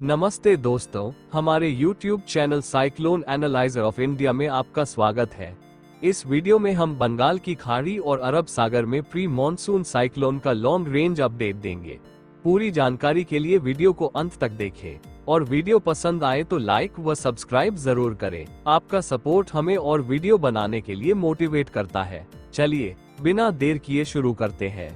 नमस्ते दोस्तों, हमारे YouTube channel cyclone analyser of India में आपका स्वागत है। इस वीडियो में हम बंगाल की खाड़ी और अरब सागर में प्री मॉनसून साइक्लोन का लॉन्ग रेंज अपडेट देंगे। पूरी जानकारी के लिए वीडियो को अंत तक देखें और वीडियो पसंद आए तो लाइक व सब्सक्राइब जरूर करें। आपका सपोर्ट हमें और वीडियो बनाने के लिए मोटिवेट करता है। चलिए बिना देर किए शुरू करते हैं।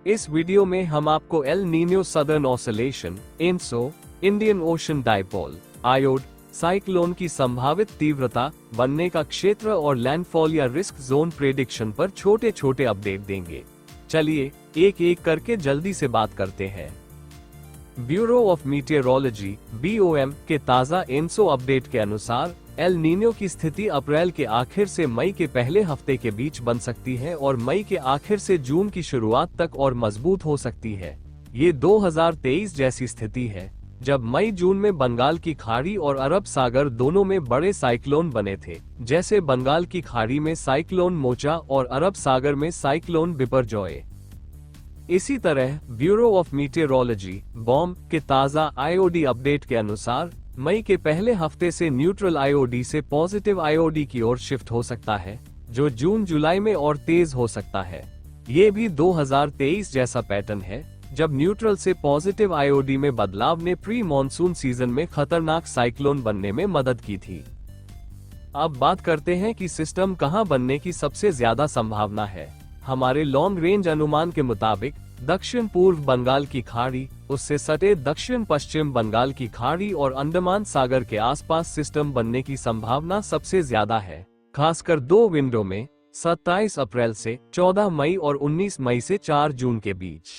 इस वीडियो में हम आपको El Nino southern oscillation, ENSO, Indian Ocean dipole, IOD, cyclone की संभावित तीव्रता, बनने का क्षेत्र और लैंडफॉल या रिस्क जोन प्रेडिक्शन पर छोटे छोटे अपडेट देंगे। चलिए एक एक करके जल्दी से बात करते हैं। ब्यूरो ऑफ मीटियोरोलॉजी (BOM) के ताज़ा एनसो अपडेट के अनुसार एल नीनो की स्थिति अप्रैल के आखिर से मई के पहले हफ्ते के बीच बन सकती है और मई के आखिर से जून की शुरुआत तक और मजबूत हो सकती है। ये 2023 जैसी स्थिति है जब मई जून में बंगाल की खाड़ी और अरब सागर दोनों में बड़े साइक्लोन बने थे, जैसे बंगाल की खाड़ी में साइक्लोन मोचा और अरब सागर में साइक्लोन बिपरजॉय। इसी तरह ब्यूरो ऑफ मीटियोरोलॉजी (BOM) के ताज़ा IOD अपडेट के अनुसार मई के पहले हफ्ते से न्यूट्रल IOD से पॉजिटिव IOD की ओर शिफ्ट हो सकता है, जो जून जुलाई में और तेज हो सकता है। ये भी 2023 जैसा पैटर्न है जब न्यूट्रल से पॉजिटिव IOD में बदलाव ने प्री मॉनसून सीजन में खतरनाक साइक्लोन बनने में मदद की थी। अब बात करते हैं कि सिस्टम कहां बनने की सबसे ज्यादा संभावना है। हमारे लॉन्ग रेंज अनुमान के मुताबिक दक्षिण पूर्व बंगाल की खाड़ी, उससे सटे दक्षिण पश्चिम बंगाल की खाड़ी और अंडमान सागर के आसपास सिस्टम बनने की संभावना सबसे ज्यादा है, खासकर दो विंडो में 27 अप्रैल से 14 मई और 19 मई से 4 जून के बीच।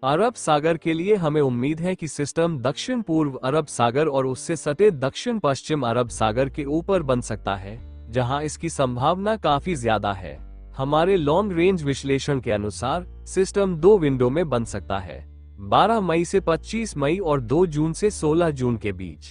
अरब सागर के लिए हमें उम्मीद है कि सिस्टम दक्षिण पूर्व अरब सागर और उससे सटे दक्षिण पश्चिम अरब सागर के ऊपर बन सकता है, जहां इसकी संभावना काफी ज्यादा है। हमारे लॉन्ग रेंज विश्लेषण के अनुसार सिस्टम दो विंडो में बन सकता है, 12 मई से 25 मई और 2 जून से 16 जून के बीच।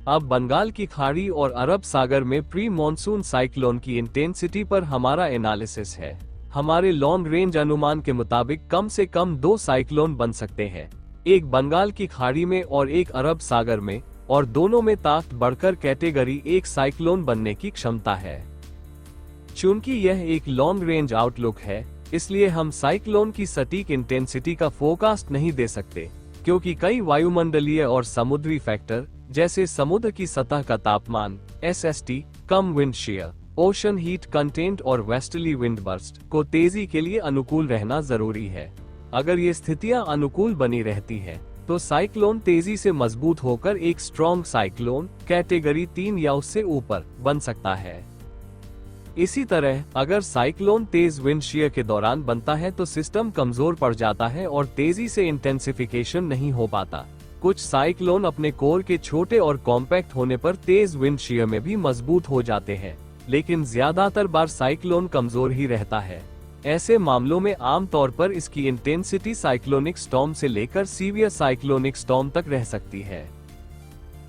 अब बंगाल की खाड़ी और अरब सागर में प्री मॉनसून साइक्लोन की इंटेंसिटी पर हमारा एनालिसिस है। हमारे लॉन्ग रेंज अनुमान के मुताबिक कम से कम 2 साइक्लोन बन सकते हैं, एक बंगाल की खाड़ी में और एक अरब सागर में, और दोनों में ताकत बढ़कर कैटेगरी 1 साइक्लोन बनने की क्षमता है। चूंकि यह एक लॉन्ग रेंज आउटलुक है, इसलिए हम साइक्लोन की सटीक इंटेंसिटी का फोरकास्ट नहीं दे सकते, क्योंकि कई वायुमंडलीय और समुद्री फैक्टर जैसे समुद्र की सतह का तापमान, SST, कम wind shear, ocean heat content और वेस्टर्ली विंड बर्स्ट को तेजी के लिए अनुकूल रहना जरूरी है। अगर ये स्थितियां अनुकूल बनी रहती है, तो साइक्लोन तेजी से मजबूत होकर एक स्ट्रॉन्ग साइक्लोन कैटेगरी 3 या उससे ऊपर बन सकता है। इसी तरह अगर साइक्लोन तेज विंड शेयर के दौरान बनता है तो सिस्टम कमजोर पड़ जाता है और तेजी से इंटेंसिफिकेशन नहीं हो पाता। कुछ साइक्लोन अपने कोर के छोटे और कॉम्पैक्ट होने पर तेज विंड शेयर में भी मजबूत हो जाते हैं, लेकिन ज्यादातर बार साइक्लोन कमजोर ही रहता है। ऐसे मामलों में आमतौर पर इसकी इंटेंसिटी साइक्लोनिक स्टॉर्म से लेकर सीवियर साइक्लोनिक स्टॉर्म तक रह सकती है।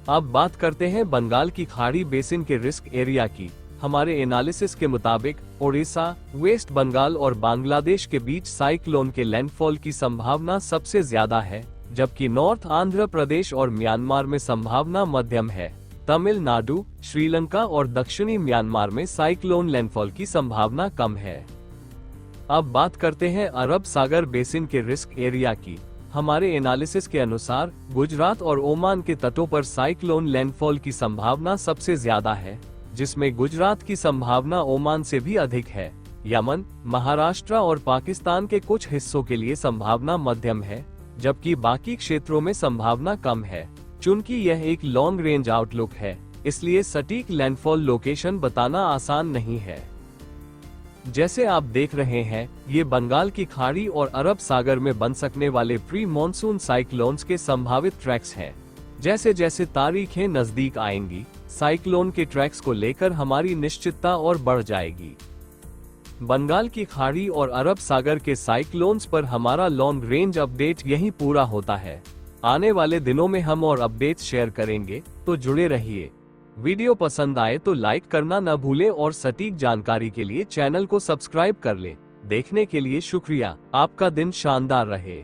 अब बात करते हैं बंगाल की खाड़ी बेसिन के रिस्क एरिया की। हमारे एनालिसिस के मुताबिक ओडिशा, वेस्ट बंगाल और बांग्लादेश के बीच साइक्लोन के लैंडफॉल की संभावना सबसे ज्यादा है, जबकि नॉर्थ आंध्र प्रदेश और म्यांमार में संभावना मध्यम है। तमिलनाडु, श्रीलंका और दक्षिणी म्यांमार में साइक्लोन लैंडफॉल की संभावना कम है। अब बात करते हैं अरब सागर बेसिन के रिस्क एरिया की। हमारे एनालिसिस के अनुसार गुजरात और ओमान के तटों पर साइक्लोन लैंडफॉल की संभावना सबसे ज्यादा है, जिसमें गुजरात की संभावना ओमान से भी अधिक है। यमन, महाराष्ट्र और पाकिस्तान के कुछ हिस्सों के लिए संभावना मध्यम है, जबकि बाकी क्षेत्रों में संभावना कम है। चूंकि यह एक लॉन्ग रेंज आउटलुक है, इसलिए सटीक लैंडफॉल लोकेशन बताना आसान नहीं है। जैसे आप देख रहे हैं, ये बंगाल की खाड़ी और अरब सागर में बन सकने वाले प्री मॉनसून साइक्लोन्स के संभावित ट्रैक्स हैं। जैसे जैसे तारीखें नजदीक आएंगी, साइक्लोन के ट्रैक्स को लेकर हमारी निश्चितता और बढ़ जाएगी। बंगाल की खाड़ी और अरब सागर के साइक्लोन्स पर हमारा लॉन्ग रेंज अपडेट यहीं पूरा होता है। आने वाले दिनों में हम और अपडेट्स शेयर करेंगे, तो जुड़े रहिए। वीडियो पसंद आए तो लाइक करना न भूलें और सटीक जानकारी के लिए चैनल को सब्सक्राइब कर लें। देखने के लिए शुक्रिया। आपका दिन शानदार रहे।